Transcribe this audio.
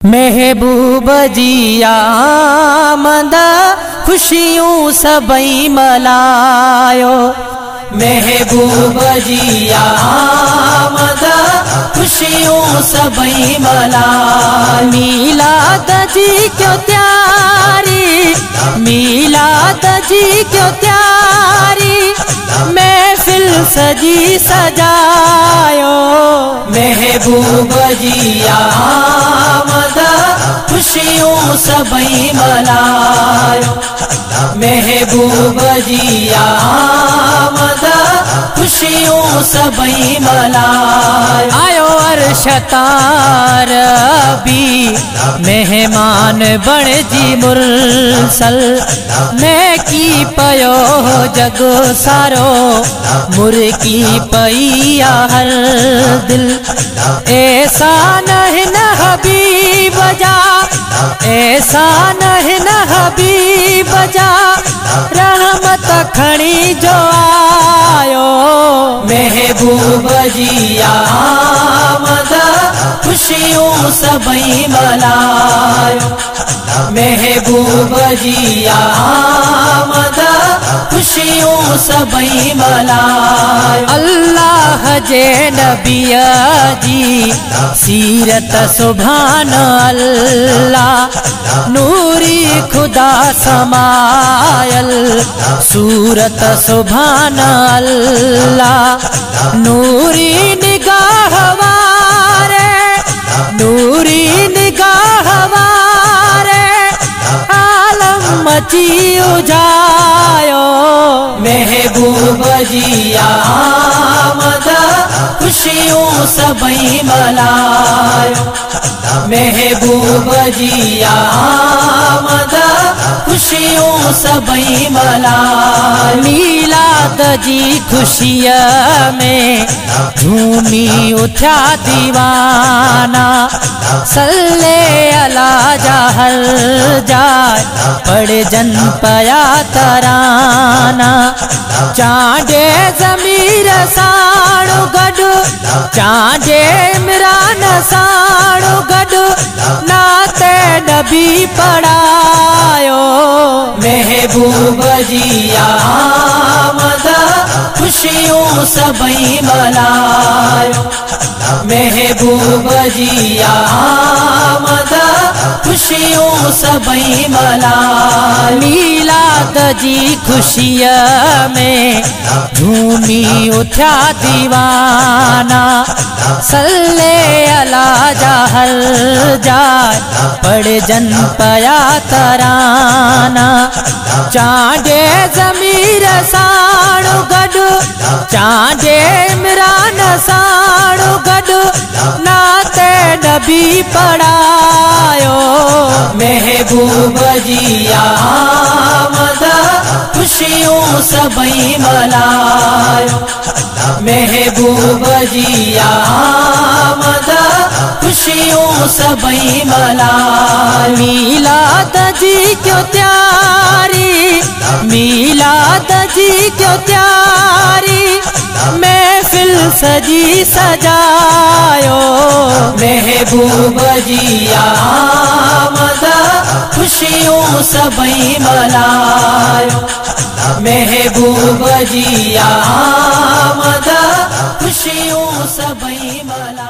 महबूब जी आमद खुशियों सबई मलायो। महबूब जी आमद खुशियों सबई मलायो। मीलाद जी क्यों त्यारी, मीलाद जी क्यों त्यारी, महफिल सजी सजायो। महबूब जी आमद खुशियों सबई मलायो। महबूब जी आमद खुशियों सबई मलायो। आयो अरशतार भी मेहमान बण जी मुरसल, मैं की पयो जग सारो मुर्की पईया हर दिल। ऐसा नहीं न हबीब जा, ऐसा नहीं न हबीब जा, रहमत खणी जो आयो। महबूब जी आमद खुशियों सबई मलायो। महबूब जी आमद खुशियों सबई मलायो। अल्लाह जे नबिया जी सीरत सुभान अल्लाह, नूरी खुदा समायल सूरत सुभान अल्लाह। नूरी निगाह वारे, नूरी निगाह वारे, आलम मची उजायो। महबूब जी आमद खुशियों सबई मलायो। महबूब जी आमद खुशियों सबई मलायो। मीलाद जी खुशिया में झूमी उठा दीवाना, सल्ले अला जहर जाय पढ़ जन पया तराना। चांदे जमीर साणु गडु, चांदे इमरान साणु गडु, नाते नबी पढ़ायो। महबूब जी आमद खुशियों सबई मलायो। महबूब जी आमद खुशियों सबई मलायो। मीलाद जी खुशिया में झूमी उठा दीवाना, सल्ले अला जहर जाय पढ़ जन पया तराना। चांदे जमीर साणु गडु, चांदे इमरान साणु गडु, नाते नबी पढ़ायो। महबूब जी आमद खुशियों सबई मलायो। महबूब जी आमद खुशियों सबई मलायो। मीलाद जी क्यों त्यारी, मीलाद जी क्यों त्यारी, महफिल सजी सजायो। महबूब जी आमद खुशियों सबई मलायो। महबूब जी आमद खुशियों सबई मलायो।